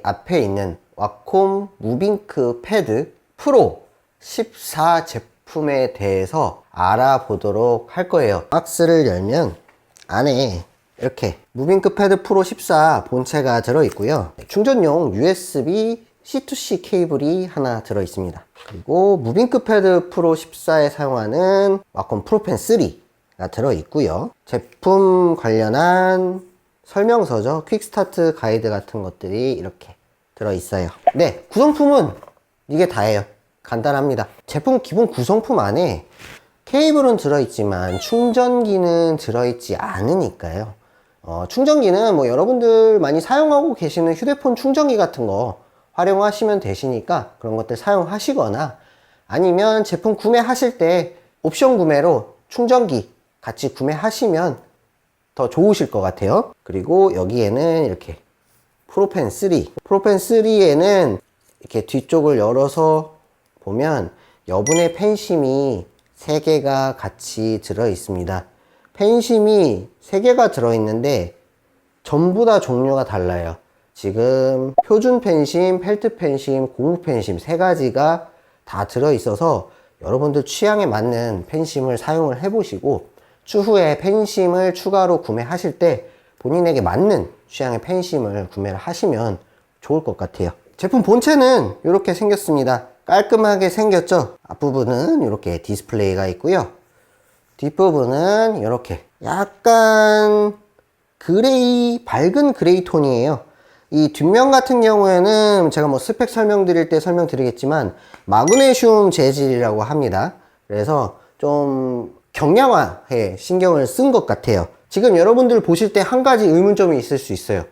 앞에 있는 와콤 무빙크 패드 프로 14 제품에 대해서 알아보도록 할 거예요. 박스를 열면 안에 이렇게 무빙크 패드 프로 14 본체가 들어있고요. 충전용 USB C2C 케이블이 하나 들어있습니다. 그리고 무빙크 패드 프로 14에 사용하는 와콤 프로펜 3가 들어있고요. 제품 관련한 설명서죠. 퀵스타트 가이드 같은 것들이 이렇게 들어있어요. 네, 구성품은 이게 다예요. 간단합니다. 제품 기본 구성품 안에 케이블은 들어있지만 충전기는 들어있지 않으니까요. 충전기는 뭐 여러분들 많이 사용하고 계시는 휴대폰 충전기 같은 거 활용하시면 되시니까 그런 것들 사용하시거나, 아니면 제품 구매하실 때 옵션 구매로 충전기 같이 구매하시면 더 좋으실 것 같아요. 그리고 여기에는 이렇게 프로펜 3에는 이렇게 뒤쪽을 열어서 보면 여분의 펜심이 3개가 같이 들어 있습니다. 펜심이 3개가 들어 있는데 전부 다 종류가 달라요. 지금 표준 펜심, 펠트 펜심, 고무 펜심 3가지가 다 들어 있어서 여러분들 취향에 맞는 펜심을 사용을 해 보시고, 추후에 펜심을 추가로 구매하실 때 본인에게 맞는 취향의 펜심을 구매를 하시면 좋을 것 같아요. 제품 본체는 이렇게 생겼습니다. 깔끔하게 생겼죠? 앞부분은 이렇게 디스플레이가 있고요. 뒷부분은 이렇게 약간 그레이, 밝은 그레이 톤이에요. 이 뒷면 같은 경우에는 제가 뭐 스펙 설명드릴 때 설명드리겠지만 마그네슘 재질이라고 합니다. 그래서 좀 경량화에 신경을 쓴 것 같아요. 지금 여러분들 보실 때 한 가지 의문점이 있을 수 있어요.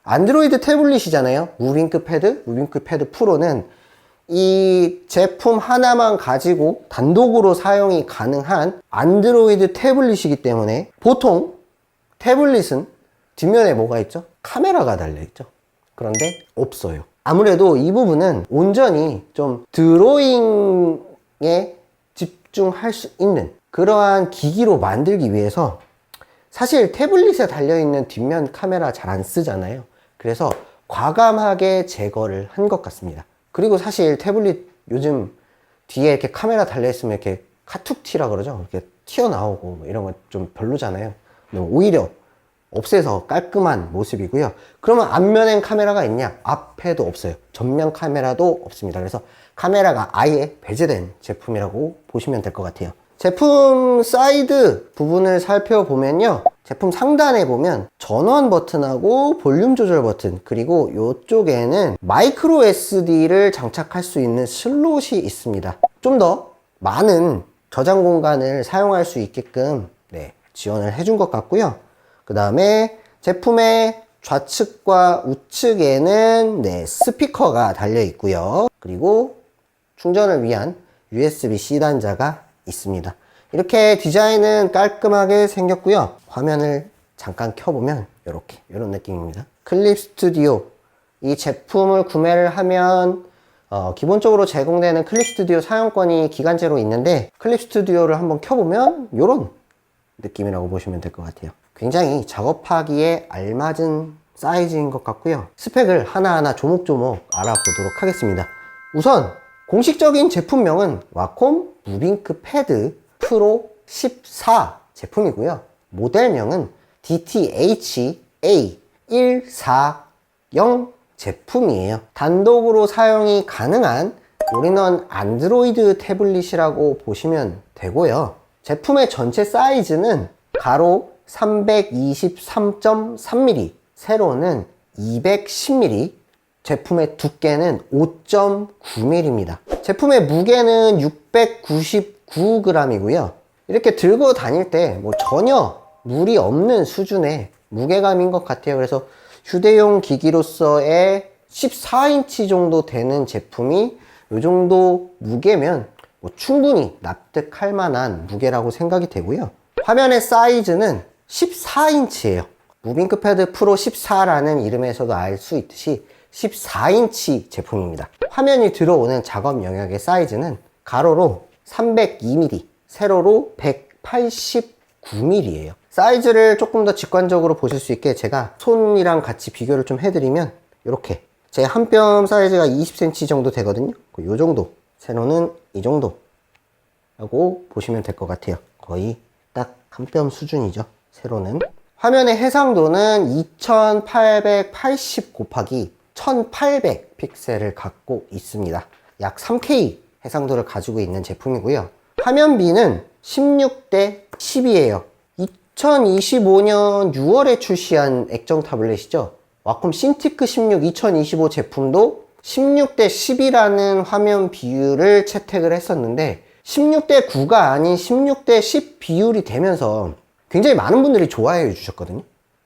안드로이드 태블릿이잖아요. 무빙크 패드 프로는 이 제품 하나만 가지고 단독으로 사용이 가능한 안드로이드 태블릿이기 때문에 보통 태블릿은 뒷면에 뭐가 있죠? 카메라가 달려있죠. 그런데 없어요. 아무래도 이 부분은 온전히 좀 드로잉에 집중할 수 있는 그러한 기기로 만들기 위해서, 사실 태블릿에 달려있는 뒷면 카메라 잘 안 쓰잖아요. 그래서 과감하게 제거를 한 것 같습니다. 그리고 사실 태블릿 요즘 뒤에 이렇게 카메라 달려있으면 이렇게 카툭튀라 그러죠. 이렇게 튀어나오고 뭐 이런 거 좀 별로잖아요. 오히려 없애서 깔끔한 모습이고요. 그러면 앞면엔 카메라가 있냐? 앞에도 없어요. 전면 카메라도 없습니다. 그래서 카메라가 아예 배제된 제품이라고 보시면 될 것 같아요. 제품 사이드 부분을 살펴보면요, 제품 상단에 보면 전원 버튼하고 볼륨 조절 버튼, 그리고 이쪽에는 마이크로 SD를 장착할 수 있는 슬롯이 있습니다. 좀 더 많은 저장 공간을 사용할 수 있게끔 지원을 해준 것 같고요. 그 다음에 제품의 좌측과 우측에는 스피커가 달려 있고요. 그리고 충전을 위한 USB-C 단자가 있습니다. 이렇게 디자인은 깔끔하게 생겼고요. 화면을 잠깐 켜보면 이런 느낌입니다. 클립 스튜디오, 이 제품을 구매를 하면 기본적으로 제공되는 클립 스튜디오 사용권이 기간제로 있는데, 클립 스튜디오를 한번 켜보면 이런 느낌이라고 보시면 될 것 같아요. 굉장히 작업하기에 알맞은 사이즈인 것 같고요. 스펙을 하나하나 조목조목 알아보도록 하겠습니다. 우선 공식적인 제품명은 와콤 무빙크 패드 프로 14 제품이고요. 모델명은 DTH-A140 제품이에요. 단독으로 사용이 가능한 올인원 안드로이드 태블릿이라고 보시면 되고요. 제품의 전체 사이즈는 가로 323.3mm, 세로는 210mm, 제품의 두께는 5.9mm입니다. 제품의 무게는 699g이고요. 이렇게 들고 다닐 때 뭐 전혀 무리 없는 수준의 무게감인 것 같아요. 그래서 휴대용 기기로서의 14인치 정도 되는 제품이 이 정도 무게면 뭐 충분히 납득할 만한 무게라고 생각이 되고요. 화면의 사이즈는 14인치예요. 무빙크 패드 프로 14라는 이름에서도 알 수 있듯이 14인치 제품입니다. 화면이 들어오는 작업 영역의 사이즈는 가로로 302mm, 세로로 189mm예요. 사이즈를 조금 더 직관적으로 보실 수 있게 제가 손이랑 같이 비교를 좀 해드리면 이렇게 제 한 뼘 사이즈가 20cm 정도 되거든요. 요 정도. 세로는 이 정도 라고 보시면 될 것 같아요. 거의 딱 한 뼘 수준이죠. 세로는. 화면의 해상도는 2880 곱하기 1800 픽셀을 갖고 있습니다. 약 3K 해상도를 가지고 있는 제품이고요. 화면비는 16대 10이에요. 2025년 6월에 출시한 액정 타블렛이죠. 와콤 신티크 16 2025 제품도 16대 10이라는 화면 비율을 채택을 했었는데 16대 9가 아닌 16대 10 비율이 되면서 굉장히 많은 분들이 좋아해 주셨거든요.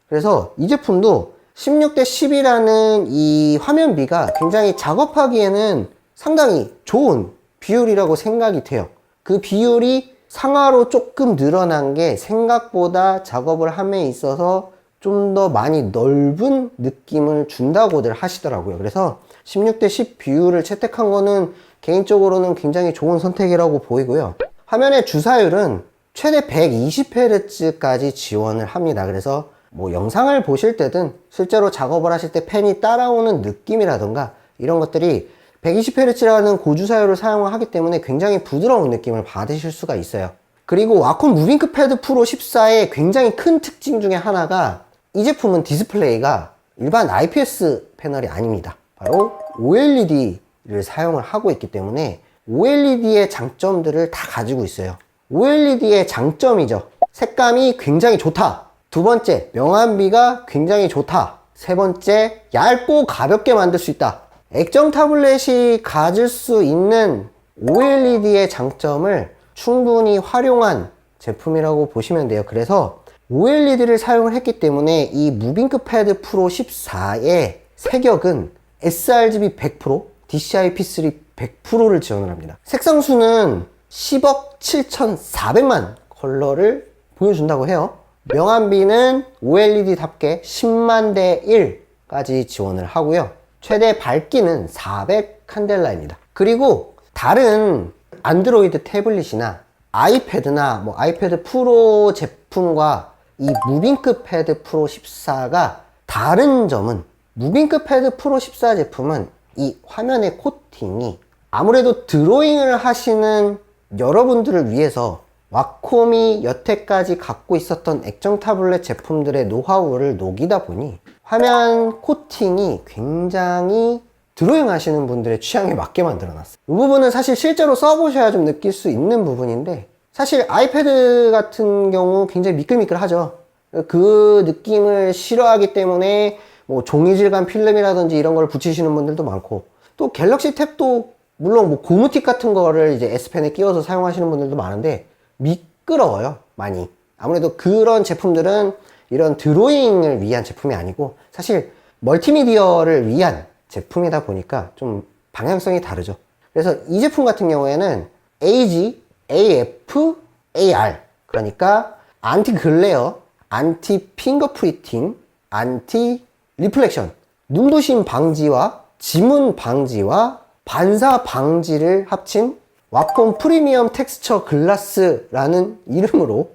그래서 이 제품도 16대 10이라는 이 화면비가 굉장히 작업하기에는 상당히 좋은 비율이라고 생각이 돼요. 그 비율이 상하로 조금 늘어난 게 생각보다 작업을 함에 있어서 좀 더 많이 넓은 느낌을 준다고들 하시더라고요. 그래서 16대 10 비율을 채택한 거는 개인적으로는 굉장히 좋은 선택이라고 보이고요. 화면의 주사율은 최대 120Hz까지 지원을 합니다. 그래서 뭐 영상을 보실 때든 실제로 작업을 하실 때 펜이 따라오는 느낌이라던가 이런 것들이 120Hz라는 고주사율을 사용을 하기 때문에 굉장히 부드러운 느낌을 받으실 수가 있어요. 그리고 와콤 무빙크 패드 프로 14의 굉장히 큰 특징 중에 하나가 이 제품은 디스플레이가 일반 IPS 패널이 아닙니다. 바로 OLED를 사용을 하고 있기 때문에 OLED의 장점들을 다 가지고 있어요. OLED의 장점이죠. 색감이 굉장히 좋다. 두 번째, 명암비가 굉장히 좋다. 세 번째, 얇고 가볍게 만들 수 있다. 액정 타블렛이 가질 수 있는 OLED의 장점을 충분히 활용한 제품이라고 보시면 돼요. 그래서 OLED를 사용을 했기 때문에 이 무빙크 패드 프로 14의 색역은 sRGB 100%, DCI-P3 100%를 지원을 합니다. 색상수는 10억 7,400만 컬러를 보여준다고 해요. 명암비는 OLED답게 10만 대 1까지 지원을 하고요. 최대 밝기는 400 칸델라입니다. 그리고 다른 안드로이드 태블릿이나 아이패드나 아이패드 프로 제품과 이 무빙크 패드 프로 14가 다른 점은 무빙크 패드 프로 14 제품은 이 화면의 코팅이 아무래도 드로잉을 하시는 여러분들을 위해서 와콤이 여태까지 갖고 있었던 액정 타블렛 제품들의 노하우를 녹이다 보니 화면 코팅이 굉장히 드로잉 하시는 분들의 취향에 맞게 만들어 놨어요. 이 부분은 사실 실제로 써보셔야 좀 느낄 수 있는 부분인데 사실 아이패드 같은 경우 굉장히 미끌미끌하죠. 그 느낌을 싫어하기 때문에 뭐 종이질감 필름이라든지 이런 걸 붙이시는 분들도 많고 또 갤럭시 탭도 물론 뭐 고무틱 같은 거를 이제 S펜에 끼워서 사용하시는 분들도 많은데 미끄러워요, 많이. 아무래도 그런 제품들은 이런 드로잉을 위한 제품이 아니고 사실 멀티미디어를 위한 제품이다 보니까 좀 방향성이 다르죠. 그래서 이 제품 같은 경우에는 AG, AF, AR 그러니까 안티 글레어, 안티 핑거 프리팅, 안티 리플렉션, 눈부심 방지와 지문 방지와 반사 방지를 합친 와콤 프리미엄 텍스처 글라스라는 이름으로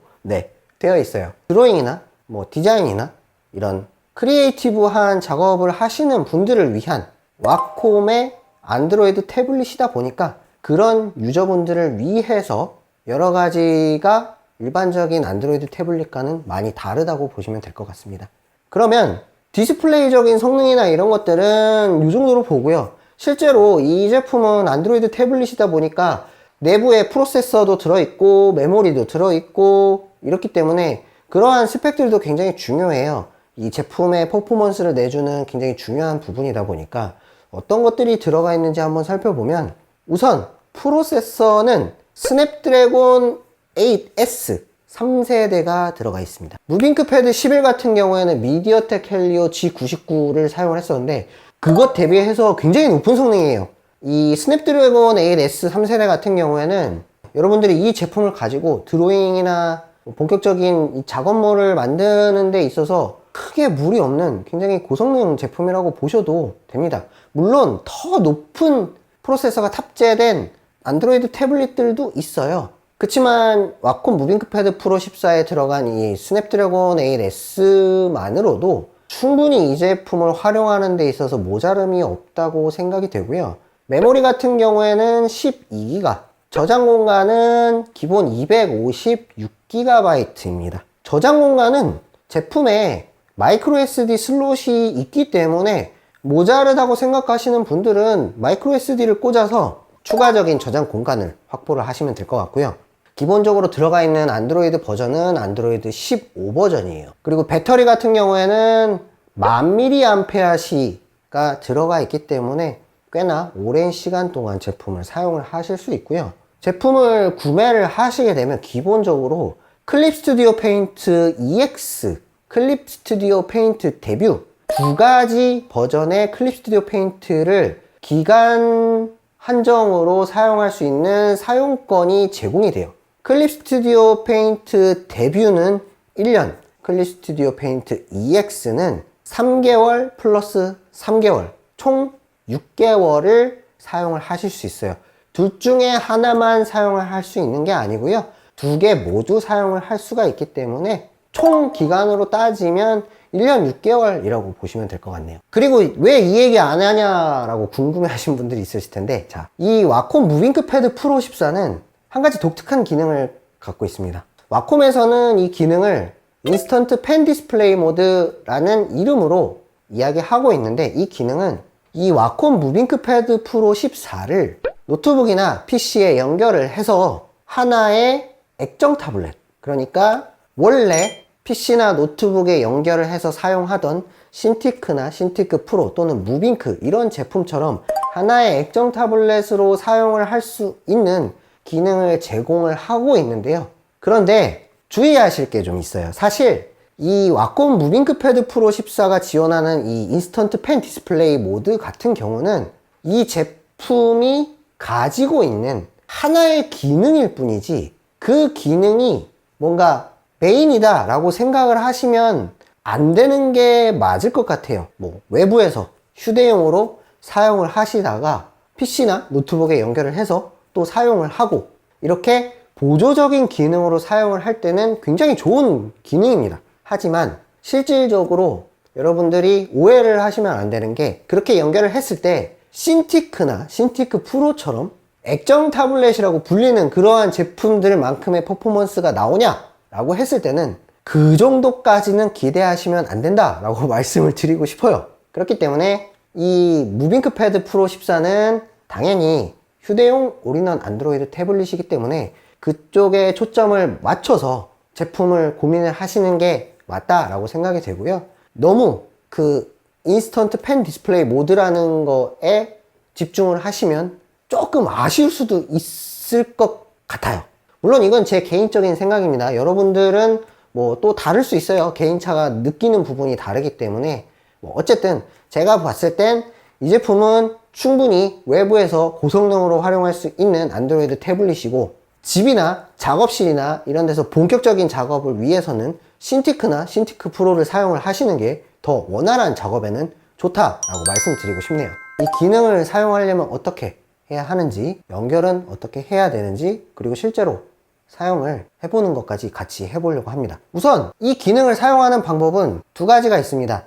되어 있어요. 드로잉이나 뭐 디자인이나 이런 크리에이티브한 작업을 하시는 분들을 위한 와콤의 안드로이드 태블릿이다 보니까 그런 유저분들을 위해서 여러 가지가 일반적인 안드로이드 태블릿과는 많이 다르다고 보시면 될 것 같습니다. 그러면 디스플레이적인 성능이나 이런 것들은 이 정도로 보고요. 실제로 이 제품은 안드로이드 태블릿이다 보니까 내부에 프로세서도 들어있고 메모리도 들어있고 이렇기 때문에 그러한 스펙들도 굉장히 중요해요. 이 제품의 퍼포먼스를 내주는 굉장히 중요한 부분이다 보니까 어떤 것들이 들어가 있는지 한번 살펴보면 우선 프로세서는 스냅드래곤 8S 3세대가 들어가 있습니다. 무빙크 패드 11 같은 경우에는 미디어텍 헬리오 G99를 사용을 했었는데 그것 대비해서 굉장히 높은 성능이에요. 이 스냅드래곤 8S 3세대 같은 경우에는 여러분들이 이 제품을 가지고 드로잉이나 본격적인 이 작업물을 만드는 데 있어서 크게 무리 없는 굉장히 고성능 제품이라고 보셔도 됩니다. 물론 더 높은 프로세서가 탑재된 안드로이드 태블릿들도 있어요. 그렇지만 와콤 무빙크 패드 프로 14에 들어간 이 스냅드래곤 8S만으로도 충분히 이 제품을 활용하는 데 있어서 모자름이 없다고 생각이 되고요. 메모리 같은 경우에는 12기가, 저장 공간은 기본 256GB입니다. 저장 공간은 제품에 마이크로 SD 슬롯이 있기 때문에 모자르다고 생각하시는 분들은 마이크로 SD를 꽂아서 추가적인 저장 공간을 확보를 하시면 될 것 같고요. 기본적으로 들어가 있는 안드로이드 버전은 안드로이드 15 버전이에요. 그리고 배터리 같은 경우에는 1000mAh가 들어가 있기 때문에 꽤나 오랜 시간 동안 제품을 사용을 하실 수 있고요. 제품을 구매를 하시게 되면 기본적으로 클립 스튜디오 페인트 EX, 클립 스튜디오 페인트 데뷔 두 가지 버전의 클립 스튜디오 페인트를 기간 한정으로 사용할 수 있는 사용권이 제공이 돼요. 클립 스튜디오 페인트 데뷔는 1년, 클립 스튜디오 페인트 EX는 3개월 플러스 3개월, 총 6개월을 사용을 하실 수 있어요. 둘 중에 하나만 사용을 할 수 있는 게 아니고요. 두 개 모두 사용을 할 수가 있기 때문에 총 기간으로 따지면 1년 6개월이라고 보시면 될 것 같네요. 그리고 왜 이 얘기 안 하냐라고 궁금해 하신 분들이 있으실 텐데, 자, 이 와콤 무빙크 패드 프로 14는 한 가지 독특한 기능을 갖고 있습니다. 와콤에서는 이 기능을 인스턴트 펜 디스플레이 모드라는 이름으로 이야기하고 있는데, 이 기능은 이 와콤 무빙크 패드 프로 14를 노트북이나 PC에 연결을 해서 하나의 액정 타블렛, 그러니까 원래 PC나 노트북에 연결을 해서 사용하던 신티크나 신티크 프로 또는 무빙크 이런 제품처럼 하나의 액정 타블렛으로 사용을 할 수 있는 기능을 제공을 하고 있는데요. 그런데 주의하실 게 좀 있어요. 사실 이 와콤 무빙크 패드 프로 14가 지원하는 이 인스턴트 펜 디스플레이 모드 같은 경우는 이 제품이 가지고 있는 하나의 기능일 뿐이지, 그 기능이 뭔가 메인이다 라고 생각을 하시면 안 되는 게 맞을 것 같아요. 뭐 외부에서 휴대용으로 사용을 하시다가 PC나 노트북에 연결을 해서 또 사용을 하고, 이렇게 보조적인 기능으로 사용을 할 때는 굉장히 좋은 기능입니다. 하지만 실질적으로 여러분들이 오해를 하시면 안 되는 게, 그렇게 연결을 했을 때 신티크나 신티크 프로처럼 액정 타블렛이라고 불리는 그러한 제품들만큼의 퍼포먼스가 나오냐 라고 했을 때는 그 정도까지는 기대하시면 안 된다 라고 말씀을 드리고 싶어요. 그렇기 때문에 이 무빙크 패드 프로 14는 당연히 휴대용 올인원 안드로이드 태블릿이기 때문에 그쪽에 초점을 맞춰서 제품을 고민을 하시는 게 맞다라고 생각이 되고요. 너무 그 인스턴트 펜 디스플레이 모드라는 거에 집중을 하시면 조금 아쉬울 수도 있을 것 같아요. 물론 이건 제 개인적인 생각입니다. 여러분들은 뭐 또 다를 수 있어요. 개인차가 느끼는 부분이 다르기 때문에. 뭐 어쨌든 제가 봤을 땐 이 제품은 충분히 외부에서 고성능으로 활용할 수 있는 안드로이드 태블릿이고, 집이나 작업실이나 이런 데서 본격적인 작업을 위해서는 신티크나 신티크 프로를 사용을 하시는 게 더 원활한 작업에는 좋다라고 말씀드리고 싶네요. 이 기능을 사용하려면 어떻게 해야 하는지, 연결은 어떻게 해야 되는지, 그리고 실제로 사용을 해보는 것까지 같이 해보려고 합니다. 우선 이 기능을 사용하는 방법은 두 가지가 있습니다.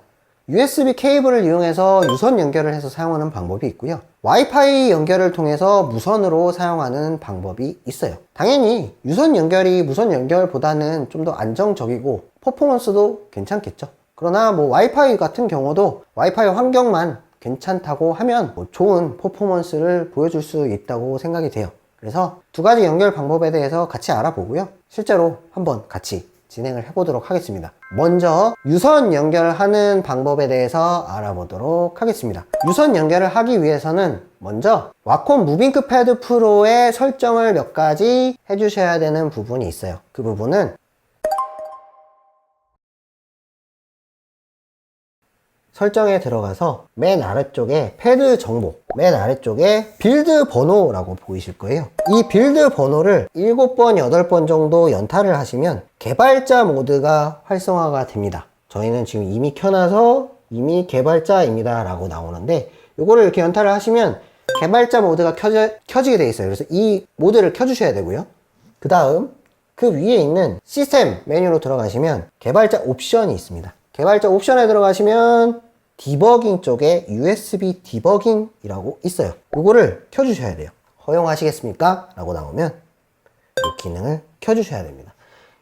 USB 케이블을 이용해서 유선 연결을 해서 사용하는 방법이 있고요. 와이파이 연결을 통해서 무선으로 사용하는 방법이 있어요. 당연히 유선 연결이 무선 연결보다는 좀 더 안정적이고 퍼포먼스도 괜찮겠죠. 그러나 뭐 와이파이 같은 경우도 와이파이 환경만 괜찮다고 하면 뭐 좋은 퍼포먼스를 보여줄 수 있다고 생각이 돼요. 그래서 두 가지 연결 방법에 대해서 같이 알아보고요. 실제로 한번 같이 진행을 해보도록 하겠습니다. 먼저 유선 연결하는 방법에 대해서 알아보도록 하겠습니다. 유선 연결을 하기 위해서는 먼저 와콤 무빙크 패드 프로의 설정을 몇 가지 해주셔야 되는 부분이 있어요. 그 부분은 설정에 들어가서 맨 아래쪽에 패드 정보, 맨 아래쪽에 빌드 번호라고 보이실 거예요. 이 빌드 번호를 7번, 8번 정도 연타를 하시면 개발자 모드가 활성화가 됩니다. 저희는 지금 이미 켜놔서 이미 개발자입니다 라고 나오는데, 요거를 이렇게 연타를 하시면 개발자 모드가 켜지게 되어 있어요. 그래서 이 모드를 켜주셔야 되고요. 그 다음 그 위에 있는 시스템 메뉴로 들어가시면 개발자 옵션이 있습니다. 개발자 옵션에 들어가시면 디버깅 쪽에 USB 디버깅이라고 있어요. 이거를 켜주셔야 돼요. 허용하시겠습니까? 라고 나오면 이 기능을 켜주셔야 됩니다.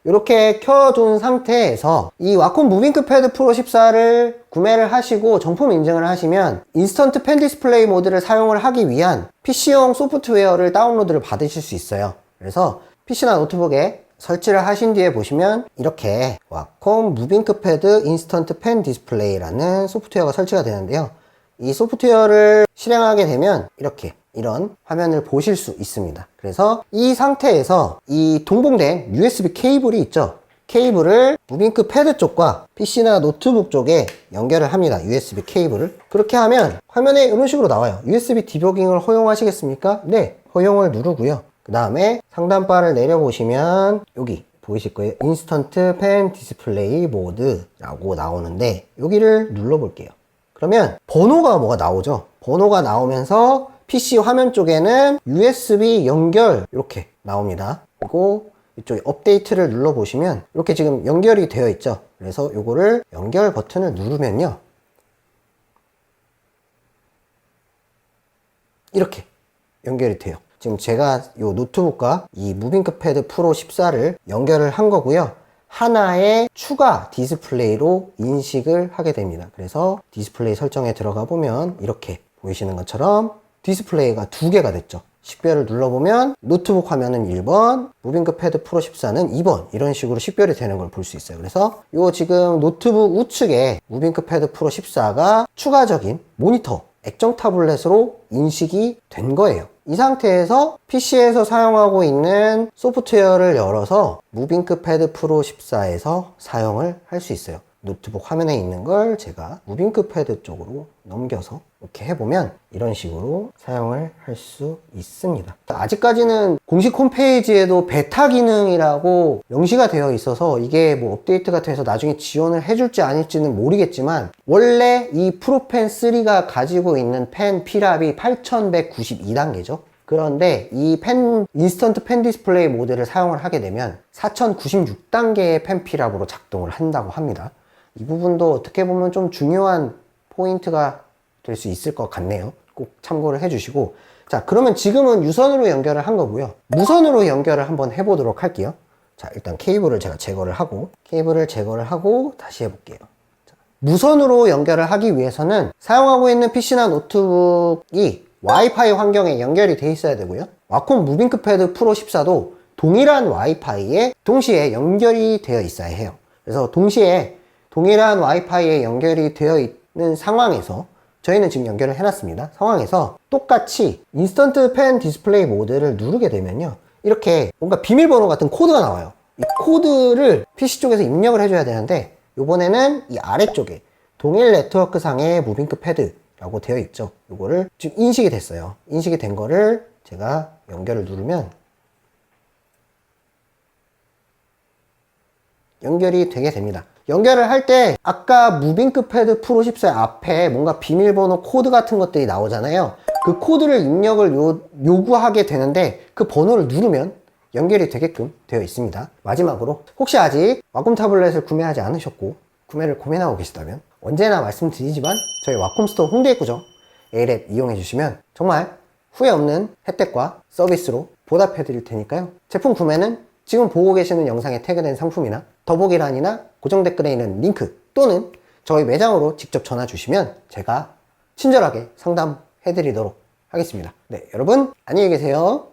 이렇게 켜둔 상태에서 이 와콤 무빙크 패드 프로 14를 구매를 하시고 정품 인증을 하시면 인스턴트 펜 디스플레이 모드를 사용을 하기 위한 PC용 소프트웨어를 다운로드를 받으실 수 있어요. 그래서 PC나 노트북에 설치를 하신 뒤에 보시면 이렇게 와콤 무빙크 패드 인스턴트 펜 디스플레이라는 소프트웨어가 설치가 되는데요. 이 소프트웨어를 실행하게 되면 이렇게 이런 화면을 보실 수 있습니다. 그래서 이 상태에서 이 동봉된 USB 케이블이 있죠. 케이블을 무빙크 패드 쪽과 PC나 노트북 쪽에 연결을 합니다. USB 케이블을. 그렇게 하면 화면에 이런 식으로 나와요. USB 디버깅을 허용하시겠습니까? 네, 허용을 누르고요. 그 다음에 상단바를 내려보시면 여기 보이실 거예요. 인스턴트 펜 디스플레이 모드라고 나오는데 여기를 눌러볼게요. 그러면 번호가 뭐가 나오죠. 번호가 나오면서 PC 화면 쪽에는 USB 연결 이렇게 나옵니다. 그리고 이쪽에 업데이트를 눌러보시면 이렇게 지금 연결이 되어 있죠. 그래서 이거를 연결 버튼을 누르면요, 이렇게 연결이 돼요. 지금 제가 이 노트북과 이 무빙크 패드 프로 14를 연결을 한 거고요. 하나의 추가 디스플레이로 인식을 하게 됩니다. 그래서 디스플레이 설정에 들어가 보면 이렇게 보이시는 것처럼 디스플레이가 두 개가 됐죠. 식별을 눌러보면 노트북 화면은 1번, 무빙크 패드 프로 14는 2번, 이런 식으로 식별이 되는 걸 볼 수 있어요. 그래서 요 지금 노트북 우측에 무빙크 패드 프로 14가 추가적인 모니터, 액정 타블렛으로 인식이 된 거예요. 이 상태에서 PC에서 사용하고 있는 소프트웨어를 열어서 무빙크 패드 프로 14에서 사용을 할 수 있어요. 노트북 화면에 있는 걸 제가 무빙크 패드 쪽으로 넘겨서 이렇게 해보면 이런 식으로 사용을 할 수 있습니다. 아직까지는 공식 홈페이지에도 베타 기능이라고 명시가 되어 있어서 이게 뭐 업데이트가 돼서 나중에 지원을 해줄지 아닐지는 모르겠지만, 원래 이 프로펜 3가 가지고 있는 펜 P랍이 8192단계죠. 그런데 이 인스턴트 펜 디스플레이 모드를 사용을 하게 되면 4096단계의 펜 P랍으로 작동을 한다고 합니다. 이 부분도 어떻게 보면 좀 중요한 포인트가 될 수 있을 것 같네요. 꼭 참고를 해주시고, 자, 그러면 지금은 유선으로 연결을 한 거고요. 무선으로 연결을 한번 해보도록 할게요. 자, 일단 케이블을 제가 제거를 하고 다시 해볼게요. 자, 무선으로 연결을 하기 위해서는 사용하고 있는 PC나 노트북이 와이파이 환경에 연결이 돼 있어야 되고요. 와콤 무빙크 패드 프로 14도 동일한 와이파이에 동시에 연결이 되어 있어야 해요. 그래서 동시에 동일한 와이파이에 연결이 되어 있는 상황에서, 저희는 지금 연결을 해놨습니다. 상황에서 똑같이 인스턴트 펜 디스플레이 모드를 누르게 되면요, 이렇게 뭔가 비밀번호 같은 코드가 나와요. 이 코드를 PC 쪽에서 입력을 해줘야 되는데, 이번에는 이 아래쪽에 동일 네트워크 상의 무빙크 패드라고 되어 있죠. 이거를 지금 인식이 됐어요. 인식이 된 거를 제가 연결을 누르면 연결이 되게 됩니다. 연결을 할 때 아까 무빙크 패드 프로 14 앞에 뭔가 비밀번호 코드 같은 것들이 나오잖아요. 그 코드를 입력을 요구하게 되는데 그 번호를 누르면 연결이 되게끔 되어 있습니다. 마지막으로, 혹시 아직 와콤 타블렛을 구매하지 않으셨고 구매를 고민하고 계시다면, 언제나 말씀드리지만 저희 와콤 스토어 홍대 입구점 A랩 이용해 주시면 정말 후회 없는 혜택과 서비스로 보답해 드릴 테니까요. 제품 구매는 지금 보고 계시는 영상에 태그된 상품이나 더보기란이나 고정 댓글에 있는 링크 또는 저희 매장으로 직접 전화 주시면 제가 친절하게 상담해 드리도록 하겠습니다. 네, 여러분 안녕히 계세요.